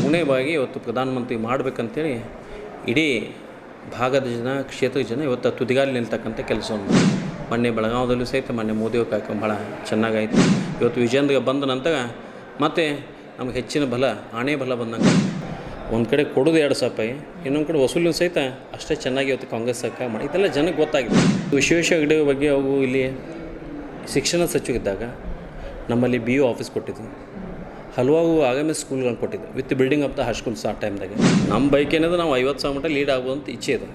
ಮೂರನೇವಾಗಿ ಇವತ್ತು ಪ್ರಧಾನಮಂತ್ರಿ ಮಾಡಬೇಕಂತೇಳಿ ಇಡೀ ಭಾಗದ ಜನ, ಕ್ಷೇತ್ರದ ಜನ ಇವತ್ತು ತುದಿಗಾಲಿ ನಿಲ್ತಕ್ಕಂಥ ಕೆಲಸವನ್ನು ಮೊನ್ನೆ ಬೆಳಗಾವದಲ್ಲೂ ಸಹಿತ ಮೊನ್ನೆ ಮೋದಿ ಅವ್ರ ಕಾರ್ಯಕ್ರಮ ಭಾಳ ಚೆನ್ನಾಗಾಯಿತು. ಇವತ್ತು ವಿಜೇಂದ್ರ ಬಂದ ನಂತರ ಮತ್ತೆ ನಮ್ಗೆ ಹೆಚ್ಚಿನ ಬಲ, ಆಣೆ ಬಲ ಬಂದಂಗೆ ಒಂದು ಕಡೆ ಕೊಡೋದು 2,000 ರೂಪಾಯಿ, ಇನ್ನೊಂದು ಕಡೆ ವಸೂಲಿನ ಸಹಿತ ಅಷ್ಟೇ ಚೆನ್ನಾಗಿ ಇವತ್ತು ಕಾಂಗ್ರೆಸ್ ಸರ್ಕಾರ ಮಾಡಿ ಇದೆಲ್ಲ ಜನಕ್ಕೆ ಗೊತ್ತಾಗಿದೆ. ವಿಶೇಷ ಹೆಗಡೆ ಬಗ್ಗೆ ಅವು ಇಲ್ಲಿ ಶಿಕ್ಷಣ ಸಚಿವರಿದ್ದಾಗ ನಮ್ಮಲ್ಲಿ BO ಆಫೀಸ್ ಕೊಟ್ಟಿದ್ವಿ, ಹಲವಾರು ಆಗಾಮಿ ಸ್ಕೂಲ್ಗಳನ್ನು ಕೊಟ್ಟಿದ್ದೆ with building of the high schools. ಆ ಟೈಮ್ದಾಗೆ ನಮ್ಮ ಬೈಕ್ ಏನಿದೆ ನಾವು 50,000 ಮಟ್ಟ ಲೀಡ್ ಆಗುವಂಥ ಇಚ್ಛೆ ಇದೆ.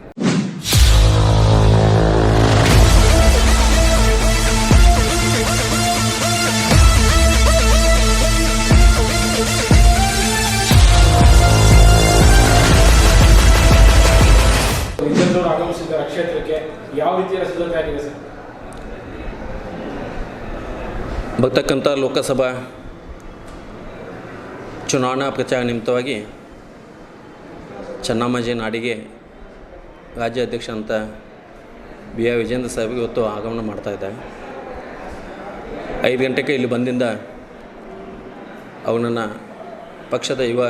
ವಿಜೇಂದ್ರ ಆಗಮಿಸಿದ್ದಾರೆ ಕ್ಷೇತ್ರಕ್ಕೆ, ಯಾವ ರೀತಿಯ ಸಿದ್ಧತೆ ಆಗಿದೆ ಸರ್? ಬರ್ತಕ್ಕಂಥ ಲೋಕಸಭಾ ಚುನಾವಣಾ ಪ್ರಚಾರ ನಿಮಿತ್ತವಾಗಿ ಚೆನ್ನಮ್ಮಾಜಿ ನಾಡಿಗೆ ರಾಜ್ಯ ಅಧ್ಯಕ್ಷ ಅಂತ BR ವಿಜೇಂದ್ರ ಸಾಹೇಬ್ಗೆ ಇವತ್ತು ಆಗಮನ ಮಾಡ್ತಾಯಿದ್ದಾರೆ. 5 ಗಂಟೆಗೆ ಇಲ್ಲಿ ಬಂದಿಂದ ಅವನನ್ನು ಪಕ್ಷದ ಯುವ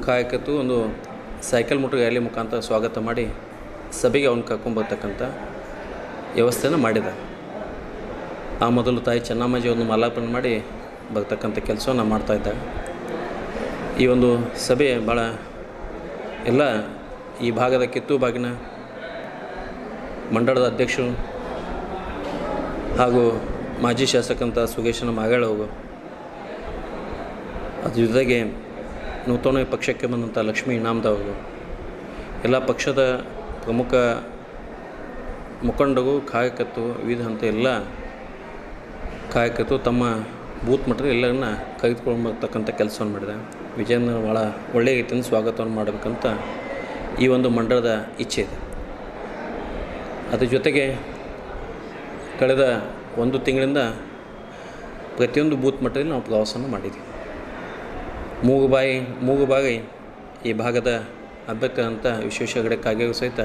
ಕಾಯಕತ್ತು ಒಂದು ಸೈಕಲ್ ಮೋಟರ್ ರ್ಯಾಲಿ ಮುಖಾಂತರ ಸ್ವಾಗತ ಮಾಡಿ ಸಭೆಗೆ ಅವನು ಕರ್ಕೊಂಬರ್ತಕ್ಕಂಥ ವ್ಯವಸ್ಥೆನ ಮಾಡಿದ್ದಾರೆ. ಆ ಮೊದಲು ತಾಯಿ ಚೆನ್ನಮ್ಮಾಜಿ ಒಂದು ಮಾಲಾರ್ಪಣೆ ಮಾಡಿ ಬರ್ತಕ್ಕಂಥ ಕೆಲಸವನ್ನು ಮಾಡ್ತಾಯಿದ್ದಾರೆ. ಈ ಒಂದು ಸಭೆ ಭಾಳ ಎಲ್ಲ ಈ ಭಾಗದ ಕಿತ್ತೂರು ಬಾಗಿನ ಮಂಡಳದ ಅಧ್ಯಕ್ಷರು ಹಾಗೂ ಮಾಜಿ ಶಾಸಕಂತ ಸುಗೇಶನ ಮಾಗಾಳವರು, ಅದ್ರ ಜೊತೆಗೆ ನೂತನ ಪಕ್ಷಕ್ಕೆ ಬಂದಂಥ ಲಕ್ಷ್ಮೀ ಇನಾಮದವರು, ಎಲ್ಲ ಪಕ್ಷದ ಪ್ರಮುಖ ಮುಖಂಡರು, ಕಾರ್ಯಕರ್ತರು, ವಿವಿಧ ಹಂತ ಎಲ್ಲ ಕಾರ್ಯಕರ್ತರು ತಮ್ಮ ಬೂತ್ ಮಟ್ಟದಲ್ಲಿ ಎಲ್ಲರನ್ನ ಕರೆದುಕೊಂಡ್ಬರ್ತಕ್ಕಂಥ ಕೆಲಸವನ್ನು ಮಾಡಿದೆ. ವಿಜೇಂದ್ರ ಭಾಳ ಒಳ್ಳೆಯ ರೀತಿಯಿಂದ ಸ್ವಾಗತವನ್ನು ಮಾಡಬೇಕಂತ ಈ ಒಂದು ಮಂಡಳದ ಇಚ್ಛೆ ಇದೆ. ಅದ್ರ ಜೊತೆಗೆ ಕಳೆದ 1 ತಿಂಗಳಿಂದ ಪ್ರತಿಯೊಂದು ಬೂತ್ ಮಟ್ಟದಲ್ಲಿ ನಾವು ಪ್ರವಾಸವನ್ನು ಮಾಡಿದ್ವಿ. ಮೂಗು ಬಾಗಿ ಈ ಭಾಗದ ಅಭ್ಯರ್ಥಿ ಅಂತ ವಿಶ್ವೇಶ್ವರ ಹೆಗಡೆ ಕಾಗೇರಿ ಸಹಿತ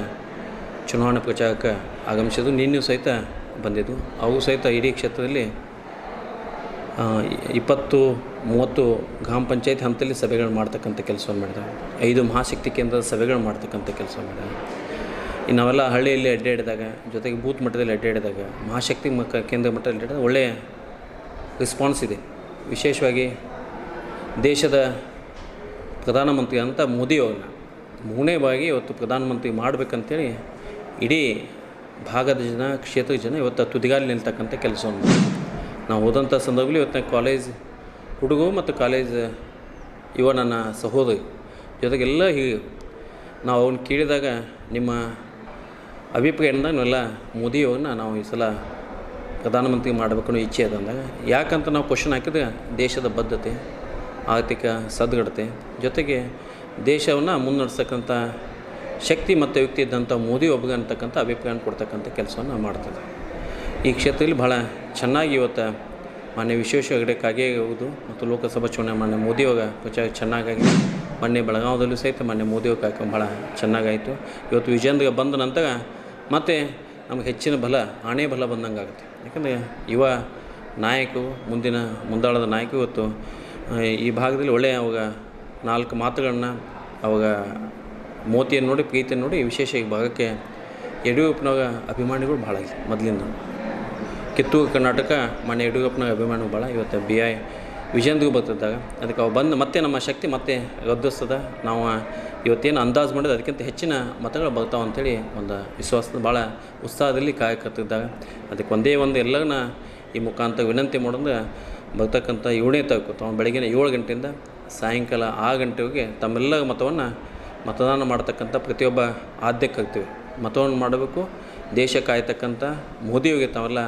ಚುನಾವಣಾ ಪ್ರಚಾರಕ್ಕೆ ಆಗಮಿಸಿದ್ದು, ನಿನ್ನೆಯೂ ಸಹಿತ ಬಂದಿದ್ದು. ಅವು ಸಹಿತ ಇಡೀ ಕ್ಷೇತ್ರದಲ್ಲಿ 20-30 ಗ್ರಾಮ ಪಂಚಾಯತ್ ಹಂತದಲ್ಲಿ ಸಭೆಗಳು ಮಾಡ್ತಕ್ಕಂಥ ಕೆಲಸವನ್ನು ಮಾಡಿದ್ದಾರೆ. 5 ಮಹಾಶಕ್ತಿ ಕೇಂದ್ರದ ಸಭೆಗಳು ಮಾಡ್ತಕ್ಕಂಥ ಕೆಲಸ ಮಾಡಿದ್ದಾರೆ. ಇನ್ನು ನಾವೆಲ್ಲ ಹಳ್ಳಿಯಲ್ಲಿ ಅಡ್ಡಾಡಿದಾಗ, ಜೊತೆಗೆ ಬೂತ್ ಮಟ್ಟದಲ್ಲಿ ಅಡ್ಡಾಡಿದಾಗ, ಮಹಾಶಕ್ತಿ ಕೇಂದ್ರ ಮಟ್ಟದಲ್ಲಿ ಅಡ್ಡಾಡಿದಾಗ ಒಳ್ಳೆಯ ರೆಸ್ಪಾನ್ಸ್ ಇದೆ. ವಿಶೇಷವಾಗಿ ದೇಶದ ಪ್ರಧಾನಮಂತ್ರಿ ಅಂತ ಮೋದಿಯವ್ರನ್ನ 3ನೇ ಬಾರಿ ಇವತ್ತು ಪ್ರಧಾನಮಂತ್ರಿ ಮಾಡಬೇಕಂತೇಳಿ ಇಡೀ ಭಾಗದ ಜನ, ಕ್ಷೇತ್ರದ ಜನ ಇವತ್ತು ತುದಿಗಾಲಿ ನಿಲ್ತಕ್ಕಂಥ ಕೆಲಸವನ್ನು ನಾವು ಹೋದಂಥ ಸಂದರ್ಭದಲ್ಲಿ ಇವತ್ತು ಕಾಲೇಜ್ ಹುಡುಗರು ಮತ್ತು ಕಾಲೇಜ್ ನನ್ನ ಸಹೋದರಿ ಜೊತೆಗೆಲ್ಲ ಹೀಗೆ ನಾವು ಅವ್ನು ಕೇಳಿದಾಗ ನಿಮ್ಮ ಅಭಿಪ್ರಾಯದಿಂದ ನಾವೆಲ್ಲ ಮೋದಿಯವ್ರನ್ನ ನಾವು ಈ ಸಲ ಪ್ರಧಾನಮಂತ್ರಿ ಮಾಡಬೇಕನ್ನೋ ಇಚ್ಛೆ ಇದೆ ಅಂದಾಗ, ಯಾಕಂತ ನಾವು ಕ್ವಶನ್ ಹಾಕಿದ್ರೆ ದೇಶದ ಬದ್ಧತೆ, ಆರ್ಥಿಕ ಸದೃಢತೆ, ಜೊತೆಗೆ ದೇಶವನ್ನು ಮುನ್ನಡೆಸ್ತಕ್ಕಂಥ ಶಕ್ತಿ ಮತ್ತು ಯುಕ್ತಿ ಇದ್ದಂಥ ಮೋದಿ ಒಬ್ಬಗೆ ಅಂತಕ್ಕಂಥ ಅಭಿಪ್ರಾಯ ಕೊಡ್ತಕ್ಕಂಥ ಕೆಲಸವನ್ನು ಮಾಡ್ತದೆ. ಈ ಕ್ಷೇತ್ರದಲ್ಲಿ ಭಾಳ ಚೆನ್ನಾಗಿ ಇವತ್ತು ಮಾನ್ಯ ವಿಶ್ವೇಶ್ವರ ಹೆಗಡೆ ಕಾಗೇರಿ ಹೌದು ಮತ್ತು ಲೋಕಸಭಾ ಚುನಾವಣೆ ಮಾನ್ಯ ಮೋದಿಯವರ ಪ್ರಚಾರ ಚೆನ್ನಾಗಾಗಿದೆ. ಮೊನ್ನೆ ಬೆಳಗಾವದಲ್ಲೂ ಸಹಿತ ಮೊನ್ನೆ ಮೋದಿಯವ್ರ ಕಾರ್ಯಕ್ರಮ ಭಾಳ ಚೆನ್ನಾಗಾಯಿತು. ಇವತ್ತು ವಿಜೇಂದ್ರ ಬಂದ ನಂತರ ಮತ್ತೆ ನಮಗೆ ಹೆಚ್ಚಿನ ಬಲ, ಆಣೆ ಬಲ ಬಂದಂಗೆ ಆಗುತ್ತೆ. ಯಾಕಂದರೆ ಯುವ ನಾಯಕರು, ಮುಂದಾಳದ ನಾಯಕರು ಇವತ್ತು ಈ ಭಾಗದಲ್ಲಿ ಒಳ್ಳೆಯ ಅವಾಗ 4 ಮಾತುಗಳನ್ನ ಅವಾಗ ಮೋತಿಯನ್ನು ನೋಡಿ, ಪ್ರೀತಿಯನ್ನು ನೋಡಿ ವಿಶೇಷ ಈ ಭಾಗಕ್ಕೆ ಯಡಿಯೂರಪ್ಪನವರ ಅಭಿಮಾನಿಗಳು ಭಾಳ ಇದೆ. ಮೊದಲಿಂದ ಕಿತ್ತೂರು ಕರ್ನಾಟಕ ಮಾನ್ಯ ಯಡಿಯೂರಪ್ಪನ ಅಭಿಮಾನಿಗಳು ಭಾಳ. ಇವತ್ತು BI ವಿಜೇಂದ್ರ ಬರ್ತಿದ್ದಾಗ ಅದಕ್ಕೆ ಅವು ಬಂದು ಮತ್ತೆ ನಮ್ಮ ಶಕ್ತಿ ಮತ್ತೆ ಗದ್ದಿಸ್ತದ, ನಾವು ಇವತ್ತೇನು ಅಂದಾಜು ಮಾಡಿದ್ರೆ ಅದಕ್ಕಿಂತ ಹೆಚ್ಚಿನ ಮತಗಳು ಬರ್ತಾವೆ ಅಂಥೇಳಿ ಒಂದು ವಿಶ್ವಾಸದ ಭಾಳ ಉತ್ಸಾಹದಲ್ಲಿ ಕಾರ್ಯಕರ್ತಿದ್ದಾಗ ಅದಕ್ಕೆ ಒಂದೇ ಒಂದು ಎಲ್ಲರನ್ನ ಈ ಮುಖಾಂತರ ವಿನಂತಿ ಮಾಡೋದು, ಬರ್ತಕ್ಕಂಥ 7ನೇ ತಾರೀಕು ತಾವು ಬೆಳಗಿನ 7 ಗಂಟೆಯಿಂದ ಸಾಯಂಕಾಲ 6 ಗಂಟೆವರೆಗೆ ತಮ್ಮೆಲ್ಲರ ಮತವನ್ನು ಮತದಾನ ಮಾಡ್ತಕ್ಕಂಥ ಪ್ರತಿಯೊಬ್ಬ ಆದ್ಯಕರ್ತೀವಿ ಮತವನ್ನು ಮಾಡಬೇಕು. ದೇಶ ಕಾಯ್ತಕ್ಕಂಥ ಮೋದಿಯವರಿಗೆ ತಾವೆಲ್ಲ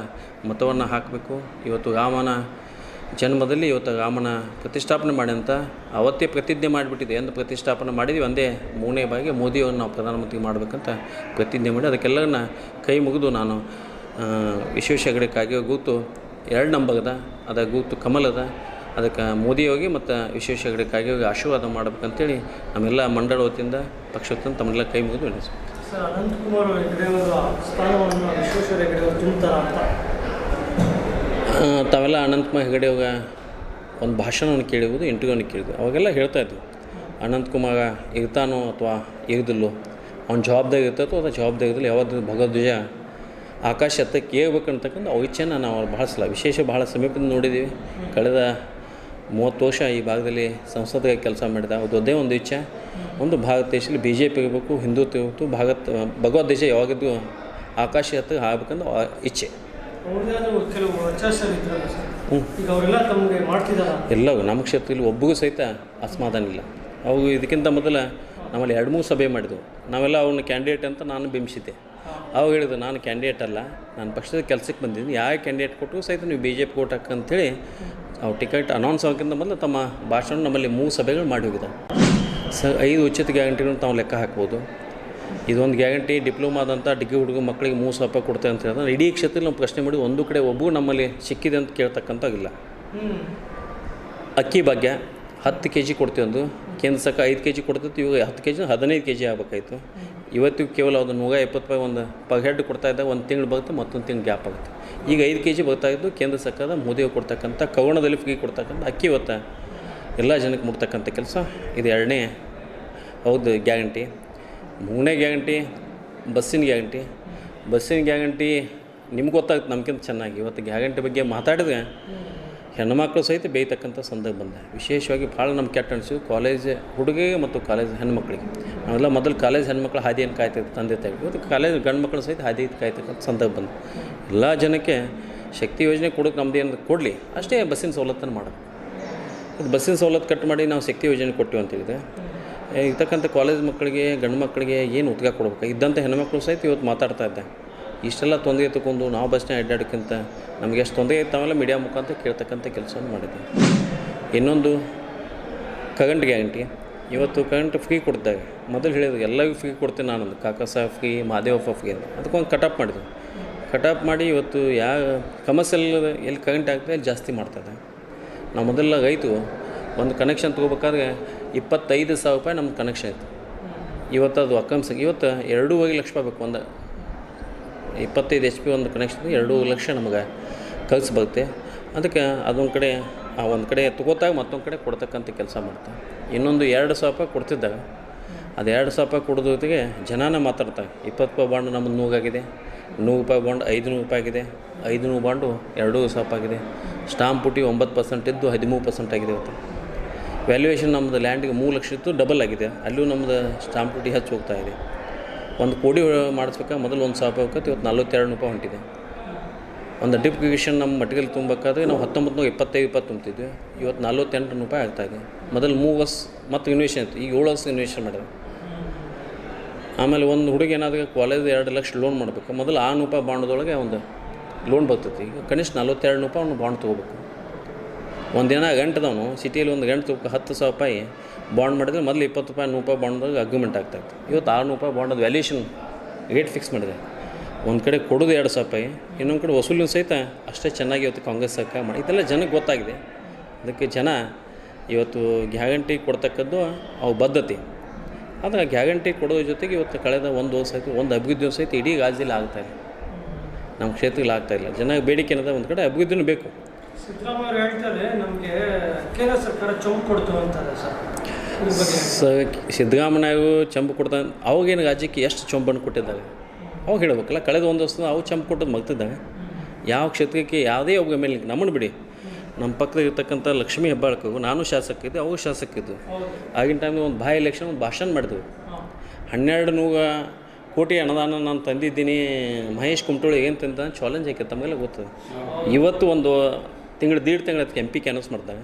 ಮತವನ್ನು ಹಾಕಬೇಕು. ಇವತ್ತು ರಾಮನ ಜನ್ಮದಲ್ಲಿ ಇವತ್ತು ರಾಮನ ಪ್ರತಿಷ್ಠಾಪನೆ ಮಾಡಿದಂಥ ಅವತ್ತೇ ಪ್ರತಿಜ್ಞೆ ಮಾಡಿಬಿಟ್ಟಿದೆ. ಎಂದು ಪ್ರತಿಷ್ಠಾಪನೆ ಮಾಡಿದ್ವಿ ಒಂದೇ 3ನೇ ಬಾರಿಗೆ ಮೋದಿಯವ್ರನ್ನ ನಾವು ಪ್ರಧಾನಮಂತ್ರಿ ಮಾಡಬೇಕಂತ ಪ್ರತಿಜ್ಞೆ ಮಾಡಿ ಅದಕ್ಕೆಲ್ಲರನ್ನ ಕೈ ಮುಗಿದು ನಾನು ವಿಶ್ವೇಶ್ವರ ಹೆಗಡೆ ಕಾಗೇರಿ ಗೂತು 2 ನಂಬರ್ದ ಅದ ಗೂತು ಕಮಲದ ಅದಕ್ಕೆ ಮೋದಿಯೋಗಿ ಮತ್ತು ವಿಶ್ವೇಶ್ವರ ಹೆಗಡೆ ಕಾಗೇರಿಗೆ ಆಶೀರ್ವಾದ ಮಾಡಬೇಕಂತೇಳಿ ನಮ್ಮೆಲ್ಲ ಮಂಡಳ ವತಿಯಿಂದ ಪಕ್ಷ ವತಿಯಿಂದ ತಮ್ಮೆಲ್ಲ ಕೈ ಮುಗಿದು ವಿನಿಸ್ಬೇಕು. ಸರ್, ಅನಂತಕುಮಾರ್ ಹೆಗಡೆ ಅವರ ಸ್ಥಾನವನ್ನು ವಿಶ್ವೇಶ್ವರ ಹೆಗಡೆ ಅವರು ತುಂಬುತ್ತಾರೆ ಅಂತ ತಾವೆಲ್ಲ ಅನಂತಕುಮಾರ್ ಹೆಗಡೆ ಅವರ ಒಂದು ಭಾಷಣವನ್ನು ಕೇಳಿರುವುದು, ಇಂಟರ್ವ್ಯೂವನ್ನು ಕೇಳಿದ್ವಿ. ಅವಾಗೆಲ್ಲ ಹೇಳ್ತಾಯಿದ್ವಿ ಅನಂತಕುಮಾರ ಇರ್ತಾನೋ ಅಥವಾ ಇರ್ದಿಲ್ಲೋ, ಅವ್ನ ಜವಾಬ್ದಾರಿ ಇರ್ತೈತೋ ಅಥವಾ ಜವಾಬ್ದಾರಿ ಇರಲಿಲ್ಲ, ಯಾವುದು ಭಗವದ್ವಜ ಆಕಾಶ ಹತ್ತಕ್ಕೆ ಏರ್ಬೇಕಂತಕ್ಕಂಥ ಅವ್ರ ಇಚ್ಛೆನ ನಾವು ಭಾಳ ಸಲ ಭಾಳ ಸಮೀಪದಿಂದ ನೋಡಿದ್ದೀವಿ. ಕಳೆದ 30 ವರ್ಷ ಈ ಭಾಗದಲ್ಲಿ ಸಂಸದರಾಗಿ ಕೆಲಸ ಮಾಡಿದ. ಅದು ಒಂದೇ ಒಂದು ಇಚ್ಛೆ, ಒಂದು ಭಾರತ ದೇಶದಲ್ಲಿ BJP ಇರಬೇಕು, ಹಿಂದುತ್ವ ಇರಬೇಕು, ಭಗವದ್ ದೇಶ ಯಾವಾಗಿದ್ದು ಆಕಾಶ ಹತ್ತಿರ ಆಗಬೇಕಂದ್ರೆ ಇಚ್ಛೆ. ಕೆಲವು ಇದ್ರಲ್ಲ ಸರ್, ಈಗ ಅವರೆಲ್ಲ ತಮಗೆ ಮಾಡ್ತಿದ್ದಾರೆ. ಎಲ್ಲವೂ ನಮ್ಮ ಕ್ಷೇತ್ರದಲ್ಲಿ ಒಬ್ಬರಿಗೂ ಸಹಿತ ಅಸಮಾಧಾನ ಇಲ್ಲ. ಅವು ಇದಕ್ಕಿಂತ ಮೊದಲು ನಮ್ಮಲ್ಲಿ 2-3 ಸಭೆ ಮಾಡಿದೆವು. ನಾವೆಲ್ಲ ಅವ್ನ ಕ್ಯಾಂಡಿಡೇಟ್ ಅಂತ ನಾನು ಬಿಂಬಿಸಿದ್ದೆ. ಅವಾಗ ಹೇಳಿದ್ರು, ನಾನು ಕ್ಯಾಂಡಿಡೇಟ್ ಅಲ್ಲ, ನಾನು ಪಕ್ಷದ ಕೆಲಸಕ್ಕೆ ಬಂದಿದ್ದೀನಿ, ಯಾವ ಕ್ಯಾಂಡಿಡೇಟ್ ಕೊಟ್ಟರು ಸಹಿತ ನೀವು BJP ಓಟ್ ಹಾಕಂತೇಳಿ ಅವ್ರು ಟಿಕೆಟ್ ಅನೌನ್ಸ್ ಆಗೋಕ್ಕಿಂತ ಮೊದಲು ತಮ್ಮ ಭಾಷಣ ನಮ್ಮಲ್ಲಿ 3 ಸಭೆಗಳು ಮಾಡಿ ಹೋಗಿದ್ದಾರೆ. 5 ಉಚಿತ ಗ್ಯಾರಂಟಿಗಳನ್ನು ತಾವು ಲೆಕ್ಕ ಹಾಕ್ಬೋದು. ಇದೊಂದು ಗ್ಯಾರಂಟಿ ಡಿಪ್ಲೊಮಾದಂಥ ಡಿಗ್ರಿ ಹುಡುಗ ಮಕ್ಕಳಿಗೆ 3,000 ರೂಪಾಯಿ ಕೊಡ್ತೇವೆ ಅಂತ ಹೇಳಿದ್ರೆ ಇಡೀ ಕ್ಷೇತ್ರದಲ್ಲಿ ನಾವು ಪ್ರಶ್ನೆ ಮಾಡಿ ಒಂದು ಕಡೆ ಒಬ್ಬರು ನಮ್ಮಲ್ಲಿ ಸಿಕ್ಕಿದೆ ಅಂತ ಕೇಳ್ತಕ್ಕಂಥವಾಗಿಲ್ಲ. ಅಕ್ಕಿ ಭಾಗ್ಯ 10 kg ಕೊಡ್ತೀವಿ ಅಂದು ಕೇಂದ್ರ ಸರ್ಕಾರ 5 kg ಕೊಡ್ತೈತಿ. ಇವಾಗ 10 kg 15 kg ಆಗಬೇಕಾಯ್ತು. ಇವತ್ತಿಗೂ ಕೇವಲ ಅದು 120 ರೂಪಾಯಿ ಒಂದು ಪರ್ ಹೆಡ್ ಕೊಡ್ತಾ ಇದ್ದಾಗ ಒಂದು ತಿಂಗಳು ಬರುತ್ತೆ, ಮತ್ತೊಂದು ತಿಂಗಳು ಗ್ಯಾಪ್ ಆಗುತ್ತೆ. ಈಗ 5 kg ಬರ್ತಾಯಿದ್ದು ಕೇಂದ್ರ ಸರ್ಕಾರದ ಮೋದಿಯವರು ಕೊಡ್ತಕ್ಕಂಥ ಕವಣದಲ್ಲಿ ಫ್ರೀ ಕೊಡ್ತಕ್ಕಂಥ ಅಕ್ಕಿ ಇವತ್ತು ಎಲ್ಲ ಜನಕ್ಕೆ ಮುಟ್ತಕ್ಕಂಥ ಕೆಲಸ. ಇದು 2ನೇ ಹೌದು ಗ್ಯಾರಂಟಿ. 3ನೇ ಗ್ಯಾರಂಟಿ ಬಸ್ಸಿನ ಗ್ಯಾರಂಟಿ. ಬಸ್ಸಿನ ಗ್ಯಾರಂಟಿ ನಿಮ್ಗೆ ಗೊತ್ತಾಗುತ್ತೆ ನಮ್ಗಿಂತ ಚೆನ್ನಾಗಿ. ಇವತ್ತು ಗ್ಯಾರಂಟಿ ಬಗ್ಗೆ ಮಾತಾಡಿದ್ರೆ ಹೆಣ್ಮಕ್ಳು ಸಹಿತ ಬೇಯ್ತಕ್ಕಂಥ ಸಂದರ್ಭ ಬಂದ. ವಿಶೇಷವಾಗಿ ಭಾಳ ನಮ್ಮ ಕೆಟ್ಟ ಅನಿಸಿದ್ದು ಕಾಲೇಜ್ ಹುಡುಗಿಗೆ ಮತ್ತು ಕಾಲೇಜ್ ಹೆಣ್ಮಕ್ಳಿಗೆ. ನಾವೆಲ್ಲ ಮೊದಲು ಕಾಲೇಜ್ ಹೆಣ್ಮಕ್ಳು ಹಾದಿಯನ್ನು ಕಾಯ್ತಿದ್ದು ತಂದೆ ತಾಯಿ, ಇವತ್ತು ಕಾಲೇಜ್ ಗಂಡು ಮಕ್ಕಳು ಸಹಿತ ಹಾದಿ ಕಾಯ್ತಕ್ಕಂಥ ಸಂದರ್ಭ ಬಂದು ಎಲ್ಲ ಜನಕ್ಕೆ ಶಕ್ತಿ ಯೋಜನೆ ಕೊಡೋಕೆ ನಮ್ಮದು ಏನು ಕೊಡಲಿ, ಅಷ್ಟೇ ಬಸ್ಸಿನ ಸವಲತ್ತನ್ನು ಮಾಡೋದು. ಅದು ಬಸ್ಸಿನ ಸವಲತ್ತು ಕಟ್ ಮಾಡಿ ನಾವು ಶಕ್ತಿ ಯೋಜನೆ ಕೊಟ್ಟಿವಿ ಅಂತೇಳಿದೆ. ಇರ್ತಕ್ಕಂಥ ಕಾಲೇಜ್ ಮಕ್ಕಳಿಗೆ ಗಂಡು ಮಕ್ಕಳಿಗೆ ಏನು ಉದ್ಯೋಗ ಕೊಡ್ಬೇಕು ಇದ್ದಂಥ ಹೆಣ್ಮಕ್ಳು ಸಹಿತ ಇವತ್ತು ಮಾತಾಡ್ತಾ ಇದ್ದೆ. ಇಷ್ಟೆಲ್ಲ ತೊಂದರೆ ತಗೊಂಡು ನಾವು ಬಸ್ನಾಗ ಅಡ್ಡಾಡೋಕ್ಕಿಂತ ನಮಗೆ ಎಷ್ಟು ತೊಂದರೆ ಇರ್ತಾವೆಲ್ಲ ಮೀಡಿಯಾ ಮುಖಾಂತರ ಕೇಳ್ತಕ್ಕಂಥ ಕೆಲಸವನ್ನು ಮಾಡಿದ್ದೆ. ಇನ್ನೊಂದು ಕರೆಂಟ್ ಗ್ಯಾರಂಟಿ. ಇವತ್ತು ಕರೆಂಟ್ ಫ್ರೀ ಕೊಡ್ತಾರೆ. ಮೊದಲು ಹೇಳಿದ್ರು ಎಲ್ಲರಿಗೂ ಫ್ರೀ ಕೊಡ್ತೀನಿ ನಾನೊಂದು ಕಾಕಾ ಸಾಹೇಬ್ ಫ್ರೀ, ಮಹಾದೇವಪ್ಪ ಫ್ರೀ ಅಂತ. ಅದಕ್ಕೊಂದು ಕಟಾಪ್ ಮಾಡಿದ್ರು. ಕಟಾಪ್ ಮಾಡಿ ಇವತ್ತು ಯಾವ ಕಮರ್ಷಿಯಲ್ ಎಲ್ಲಿ ಕರೆಂಟ್ ಆಗ್ತದೆ ಅಲ್ಲಿ ಜಾಸ್ತಿ ಮಾಡ್ತದೆ. ನಾವು ಮೊದಲೆಲ್ಲ ರೈತು ಒಂದು ಕನೆಕ್ಷನ್ ತೊಗೋಬೇಕಾದ್ರೆ 25,000 ರೂಪಾಯಿ ನಮ್ಗೆ ಕನೆಕ್ಷನ್ ಇತ್ತು. ಇವತ್ತು ಅದು ಅಕ್ಕಂಸ ಇವತ್ತು 2.5 ಲಕ್ಷ ರೂಪಾಯಿ ಬೇಕು. ಒಂದು 25 HP ಒಂದು ಕನೆಕ್ಷನ್ 2 ಲಕ್ಷ ನಮಗೆ ಖರ್ಚು ಬರುತ್ತೆ. ಅದಕ್ಕೆ ಅದೊಂದು ಕಡೆ ಒಂದು ಕಡೆ ತೊಗೋತಾಗ ಮತ್ತೊಂದು ಕಡೆ ಕೊಡ್ತಕ್ಕಂಥ ಕೆಲಸ ಮಾಡ್ತಾರೆ. ಇನ್ನೊಂದು 2,000 ರೂಪಾಯಿ ಕೊಡ್ತಿದ್ದಾಗ ಅದು 2,000 ರೂಪಾಯಿ ಕೊಡೋದ್ರ ಜೊತೆಗೆ ಜನನ ಮಾತಾಡ್ತಾರೆ. 20 ರೂಪಾಯಿ ಬಾಂಡು ನಮ್ಮದು 100 ಆಗಿದೆ, 100 ರೂಪಾಯಿ ಬಾಂಡು 500 ರೂಪಾಯಿ ಆಗಿದೆ, 500 ಬಾಂಡು 2,000 ರೂಪಾಯಿ ಆಗಿದೆ. ಸ್ಟಾಂಪ್ ಪುಟಿ 9% ಇದ್ದು 13% ಆಗಿದೆ. ಇವತ್ತು ವ್ಯಾಲ್ಯೂಯೇಷನ್ ನಮ್ಮದು ಲ್ಯಾಂಡಿಗೆ 3 ಲಕ್ಷ ಇತ್ತು, ಡಬಲ್ ಆಗಿದೆ. ಅಲ್ಲೂ ನಮ್ಮದು ಸ್ಟಾಂಪ್ ಪುಟಿ ಹೆಚ್ಚು ಹೋಗ್ತಾ ಇದೆ. 1 ಕೋಟಿ ಮಾಡಿಸ್ಬೇಕಾದ್ರೆ ಮೊದಲು 1,000 ರೂಪಾಯಿ ಹೋಗ್ತೈತೆ, ಇವತ್ತು 42 ರೂಪಾಯಿ ಹೊಂಟಿದೆ. ಒಂದು ಡ್ರಿಪ್ ಇರಿಗೇಷನ್ ನಮ್ಮ ಮಟ್ಟಿಗೆಲ್ಲಿ ತುಂಬಬೇಕಾದ್ರೆ ನಾವು 1925 ತುಂಬ್ತಿದ್ವಿ, ಇವತ್ತು 48 ರೂಪಾಯಿ ಆಗ್ತಾಯಿದೆ. ಮೊದಲು 3 ವರ್ಷ ಮತ್ತು ಇನ್ವೆಷನ್ ಇತ್ತು, ಈಗ 7 ವರ್ಷ ಇನ್ವೆಷನ್ ಮಾಡಿದೆ. ಆಮೇಲೆ ಒಂದು ಹುಡುಗ ಏನಾದರೂ ಕಾಲೇಜ್ 2 ಲಕ್ಷ ಲೋನ್ ಮಾಡಬೇಕು, ಮೊದಲು 600 ರೂಪಾಯಿ ಬಾಂಡ್ದೊಳಗೆ ಒಂದು ಲೋನ್ ಬರ್ತೈತಿ. ಈಗ ಕನಿಷ್ಠ 42 ರೂಪಾಯಿ ಅವ್ನು ಬಾಂಡ್ ತೊಗೋಬೇಕು. ಒಂದಿನ ಗಂಟದವನು ಸಿಟಿಯಲ್ಲಿ ಒಂದು ಗಂಟೆ ತೊಗೋಬೇಕು 10,000 ರೂಪಾಯಿ ಬಾಂಡ್ ಮಾಡಿದ್ರೆ ಮೊದಲು 20 ರೂಪಾಯಿ 100 ರೂಪಾಯಿ ಬಾಂಡ್ದಾಗ ಅಗ್ರಿಮೆಂಟ್ ಆಗ್ತಾಯಿತ್ತು. ಇವತ್ತು 600 ರೂಪಾಯಿ ಬಾಂಡದ ವ್ಯಾಲ್ಯೂಷನ್ ರೇಟ್ ಫಿಕ್ಸ್ ಮಾಡಿದೆ. ಒಂದು ಕಡೆ ಕೊಡೋದು 2,000 ರೂಪಾಯಿ, ಇನ್ನೊಂದು ಕಡೆ ವಸೂಲಿನ ಸಹಿತ ಅಷ್ಟೇ ಚೆನ್ನಾಗಿ ಇವತ್ತು ಕಾಂಗ್ರೆಸ್ ಸರ್ಕಾರ ಮಾಡಿ. ಇದೆಲ್ಲ ಜನಕ್ಕೆ ಗೊತ್ತಾಗಿದೆ. ಅದಕ್ಕೆ ಜನ ಇವತ್ತು ಗ್ಯಾರಂಟಿ ಕೊಡ್ತಕ್ಕದ್ದು ಅವು ಬದ್ಧತೆ. ಆದರೆ ಗ್ಯಾರಂಟಿ ಕೊಡೋದ್ರ ಜೊತೆಗೆ ಇವತ್ತು ಕಳೆದ 1 ವರ್ಷ ಆಯಿತು, ಒಂದು ಅಭಿವೃದ್ಧಿ ಸಹಿತ ಇಡೀ ರಾಜ್ಯದಲ್ಲಿ ಆಗ್ತಾಯಿಲ್ಲ, ನಮ್ಮ ಕ್ಷೇತ್ರದಲ್ಲಿ ಆಗ್ತಾಯಿಲ್ಲ. ಜನ ಬೇಡಿಕೆ ಏನದ ಒಂದು ಕಡೆ ಅಭಿವೃದ್ಧಿನೂ ಬೇಕು. ಸಿದ್ದರಾಮಯ್ಯ ಅವರು ಹೇಳ್ತಾರೆ ನಮಗೆ ಕೇಂದ್ರ ಸರ್ಕಾರ ಚೊಂಬು ಕೊಡ್ತು ಅಂತಾರೆ ಸರ್. ಸಿದ್ದರಾಮಯ್ಯವು ಚಂಬು ಕೊಡ್ತಾನೆ. ಅವಾಗೇನು ರಾಜ್ಯಕ್ಕೆ ಎಷ್ಟು ಚೊಂಬನ್ನು ಕೊಟ್ಟಿದ್ದಾರೆ ಅವಾಗ ಹೇಳಬೇಕಲ್ಲ. ಕಳೆದ 1 ವರ್ಷದ ಅವು ಚಂಬು ಕೊಟ್ಟದ್ದು ಮಗ್ತಿದ್ದಾಗ ಯಾವ ಕ್ಷೇತ್ರಕ್ಕೆ ಯಾವುದೇ ಒಬ್ಬ ಮೇಲೆ ನಮ್ಮನ್ನು ಬಿಡಿ, ನಮ್ಮ ಪಕ್ಕದಾಗ ಇರ್ತಕ್ಕಂಥ ಲಕ್ಷ್ಮೀ ಹೆಬ್ಬಾಳ್ಕರು, ನಾನು ಶಾಸಕಿದ್ದೆ, ಅವು ಶಾಸಕಿದ್ದು. ಆಗಿನ ಟೈಮಿಗೆ ಒಂದು ಬಾಯ್ ಎಲೆಕ್ಷನ್ ಒಂದು ಭಾಷಣ ಮಾಡಿದ್ವಿ. 1,200 ಕೋಟಿ ಅನುದಾನ ನಾನು ತಂದಿದ್ದೀನಿ, ಮಹೇಶ್ ಕುಮಟೋಳಿ ಏನು ತಂದ ಚಾಲೆಂಜ್ ಹಾಕಿ ತಮಗೆಲ್ಲ ಗೊತ್ತದೆ. ಇವತ್ತು ಒಂದು ತಿಂಗಳು 1.5 ತಿಂಗಳು ಅದಕ್ಕೆ MP ಅನೌನ್ಸ್ ಮಾಡ್ತಾರೆ.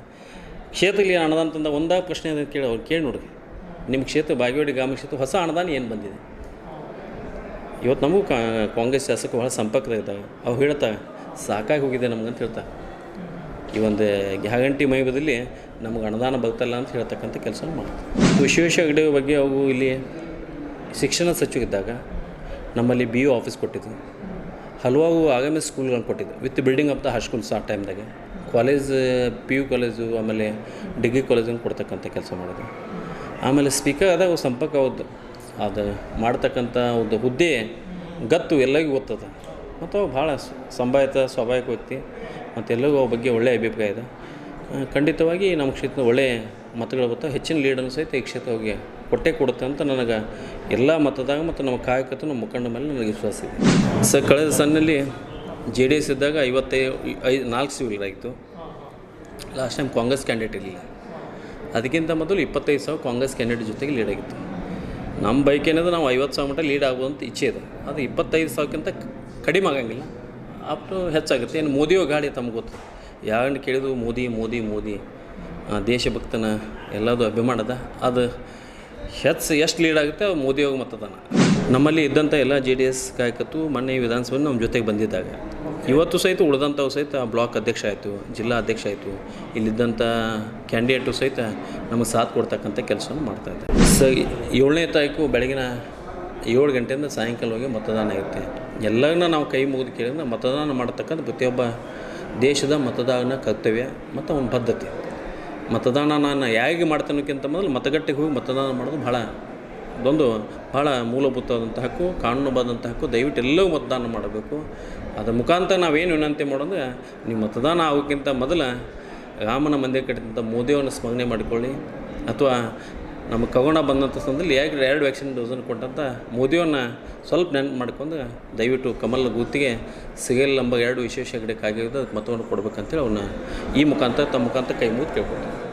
ಕ್ಷೇತ್ರದಲ್ಲಿ ಅನುದಾನ ತಂದ ಒಂದೇ ಪ್ರಶ್ನೆ ಅಂತ ಕೇಳಿ ಅವ್ರು ಕೇಳಿ ನೋಡಿ, ನಿಮ್ಮ ಕ್ಷೇತ್ರ ಬಾಗೇವಾಡಿ ಗ್ರಾಮ ಕ್ಷೇತ್ರ ಹೊಸ ಅನುದಾನ ಏನು ಬಂದಿದೆ. ಇವತ್ತು ನಮಗೂ ಕಾಂಗ್ರೆಸ್ ಶಾಸಕರು ಭಾಳ ಸಂಪರ್ಕದಾಗಿದ್ದಾಗ ಅವ್ರು ಹೇಳ್ತಾರೆ ಸಾಕಾಗಿ ಹೋಗಿದೆ ನಮ್ಗಂತ ಹೇಳ್ತಾರೆ. ಈ ಒಂದು ಗ್ಯಾರಂಟಿ ಮೈಬದಲ್ಲಿ ನಮಗೆ ಅನುದಾನ ಬರ್ತಾಯಿಲ್ಲ ಅಂತ ಹೇಳ್ತಕ್ಕಂಥ ಕೆಲಸ ಮಾಡ್ತಾರೆ. ವಿಶೇಷ ಗಿಡ ಬಗ್ಗೆ ಅವು ಇಲ್ಲಿ ಶಿಕ್ಷಣ ಸಚಿವರಿದ್ದಾಗ ನಮ್ಮಲ್ಲಿ BO ಆಫೀಸ್ ಕೊಟ್ಟಿದ್ವಿ, ಹಲವಾರು ಆಗಮಿ ಸ್ಕೂಲ್ಗಳನ್ನು ಕೊಟ್ಟಿದ್ವಿ with building of the high schools. ಆ ಟೈಮ್ದಾಗೆ ಕಾಲೇಜ್ PU ಕಾಲೇಜು ಆಮೇಲೆ ಡಿಗ್ರಿ ಕಾಲೇಜನ್ನು ಕೊಡ್ತಕ್ಕಂಥ ಕೆಲಸ ಮಾಡಿದ್ವಿ. ಆಮೇಲೆ ಸ್ಪೀಕರ್ ಆದಾಗ ಸಂಪರ್ಕ ಹೌದು ಅದು ಮಾಡ್ತಕ್ಕಂಥ ಒಂದು ಹುದ್ದೆ ಗತ್ತು ಎಲ್ಲರಿಗೂ ಗೊತ್ತದ. ಮತ್ತು ಅವು ಭಾಳ ಸಂಭಾವಿತ ಸ್ವಾಭಾವಿಕ ವ್ಯಕ್ತಿ ಮತ್ತು ಎಲ್ಲರಿಗೂ ಅವ್ರ ಬಗ್ಗೆ ಒಳ್ಳೆಯ ಅಭಿಪ್ರಾಯ ಇದೆ. ಖಂಡಿತವಾಗಿ ನಮ್ಮ ಕ್ಷೇತ್ರ ಒಳ್ಳೆಯ ಮತಗಳು ಬರ್ತಾವೆ, ಹೆಚ್ಚಿನ ಲೀಡನ್ನು ಸಹಿತ ಈ ಕ್ಷೇತ್ರ ಹೋಗಿ ಕೊಟ್ಟೇ ಕೊಡುತ್ತೆ ಅಂತ ನನಗೆ ಎಲ್ಲ ಮತದಾಗ ಮತ್ತು ನಮ್ಮ ಕಾಯಕತ್ತು ನಮ್ಮ ಮುಖಂಡ ಮೇಲೆ ನನಗೆ ವಿಶ್ವಾಸ ಇದೆ. ಕಳೆದ ಸನ್ನಲ್ಲಿ JDS ಇದ್ದಾಗ 4 ಸಿವಿಲ್ರಾಗಿತ್ತು. ಲಾಸ್ಟ್ ಟೈಮ್ ಕಾಂಗ್ರೆಸ್ ಕ್ಯಾಂಡಿಡೇಟ್ ಇರಲಿಲ್ಲ. ಅದಕ್ಕಿಂತ ಮೊದಲು 25,000 ಕಾಂಗ್ರೆಸ್ ಕ್ಯಾಂಡಿಡೇಟ್ ಜೊತೆಗೆ ಲೀಡ್ ಆಗಿತ್ತು. ನಮ್ಮ ಬೈಕ್ ಏನದು ನಾವು 50,000 ಮಟ್ಟ ಲೀಡ್ ಆಗುವಂಥ ಇಚ್ಛೆ ಇದೆ. ಅದು 25,000ಕ್ಕಿಂತ ಕಡಿಮೆ ಆಗಂಗಿಲ್ಲ, ಅಷ್ಟು ಹೆಚ್ಚಾಗುತ್ತೆ. ಏನು ಮೋದಿಯೋ ಗಾಡಿ ತಮಗೆ ಗೊತ್ತು, ಯಾರನ್ನು ಕೇಳಿದ್ರು ಮೋದಿ ಮೋದಿ ಮೋದಿ, ದೇಶಭಕ್ತನ ಎಲ್ಲದು ಅಭಿಮಾನದ. ಅದು ಎಷ್ಟು ಲೀಡ್ ಆಗುತ್ತೆ ಮೋದಿಯೋಗ ಮತದಾನ. ನಮ್ಮಲ್ಲಿ ಇದ್ದಂಥ ಎಲ್ಲ JDS ಕಾಯಕತ್ತು ಮೊನ್ನೆ ವಿಧಾನಸಭೆ ನಮ್ಮ ಜೊತೆಗೆ ಬಂದಿದ್ದಾಗ ಇವತ್ತು ಸಹಿತ ಉಳಿದಂಥವು ಸಹಿತ ಬ್ಲಾಕ್ ಅಧ್ಯಕ್ಷ ಆಯಿತು, ಜಿಲ್ಲಾ ಅಧ್ಯಕ್ಷ ಆಯಿತು, ಇಲ್ಲಿದ್ದಂಥ ಕ್ಯಾಂಡಿಡೇಟು ಸಹಿತ ನಮಗೆ ಸಾಥ್ ಕೊಡ್ತಕ್ಕಂಥ ಕೆಲಸವನ್ನು ಮಾಡ್ತಾಯಿದ್ದಾರೆ. 7ನೇ ತಾರೀಕು ಬೆಳಗಿನ 7 ಗಂಟೆಯಿಂದ ಸಾಯಂಕಾಲ ಹೋಗಿ ಮತದಾನ ಇರುತ್ತೆ. ಎಲ್ಲರನ್ನ ನಾವು ಕೈ ಮುಗಿದು ಕೇಳಿದ್ರೆ ಮತದಾನ ಮಾಡ್ತಕ್ಕಂಥ ಪ್ರತಿಯೊಬ್ಬ ದೇಶದ ಮತದಾನ ಕರ್ತವ್ಯ ಮತ್ತು ಒಂದು ಬದ್ಧತೆ. ಮತದಾನ ನಾನು ಹೇಗೆ ಮಾಡ್ತಾನಕ್ಕಿಂತ ಮೊದಲು ಮತಗಟ್ಟೆಗೆ ಹೋಗಿ ಮತದಾನ ಮಾಡೋದು ಭಾಳ ಮೂಲಭೂತವಾದಂಥ ಹಕ್ಕು, ಕಾನೂನುಬದ್ಧಂಥ ಹಕ್ಕು. ದಯವಿಟ್ಟು ಎಲ್ಲವೂ ಮತದಾನ ಮಾಡಬೇಕು. ಅದರ ಮುಖಾಂತರ ನಾವೇನು ವಿನಂತಿ ಮಾಡೋದು, ನೀವು ಮತದಾನ ಆಗೋಕ್ಕಿಂತ ಮೊದಲು ರಾಮನ ಮಂದಿರ ಕಟ್ಟಿದಂಥ ಮೋದಿಯನ್ನು ಸ್ಮರಣೆ ಮಾಡಿಕೊಳ್ಳಿ, ಅಥವಾ ನಮ್ಮ ಕೊರೋನಾ ಬಂದಂಥ ಸಂದರ್ಭದಲ್ಲಿ 2 ವ್ಯಾಕ್ಸಿನ್ ಡೋಸನ್ನು ಕೊಟ್ಟಂಥ ಮೋದಿಯನ್ನು ಸ್ವಲ್ಪ ನೆನಪು ಮಾಡ್ಕೊಂಡು ದಯವಿಟ್ಟು ಕಮಲ್ ಗುತ್ತಿಗೆ ಸಿಗಲ್ ನಂಬರ್ 2 ವಿಶೇಷ ಹೆಗಡೆ ಕಾಗಿರೋದು ಅದಕ್ಕೆ ಮತವನ್ನು ಕೊಡಬೇಕಂತೇಳಿ ಅವನ್ನ ಈ ಮುಖಾಂತರ ತಮ್ಮ ಮುಖಾಂತರ ಕೈ ಮುಗಿದು ಕೇಳ್ಕೊಳ್ತೀನಿ.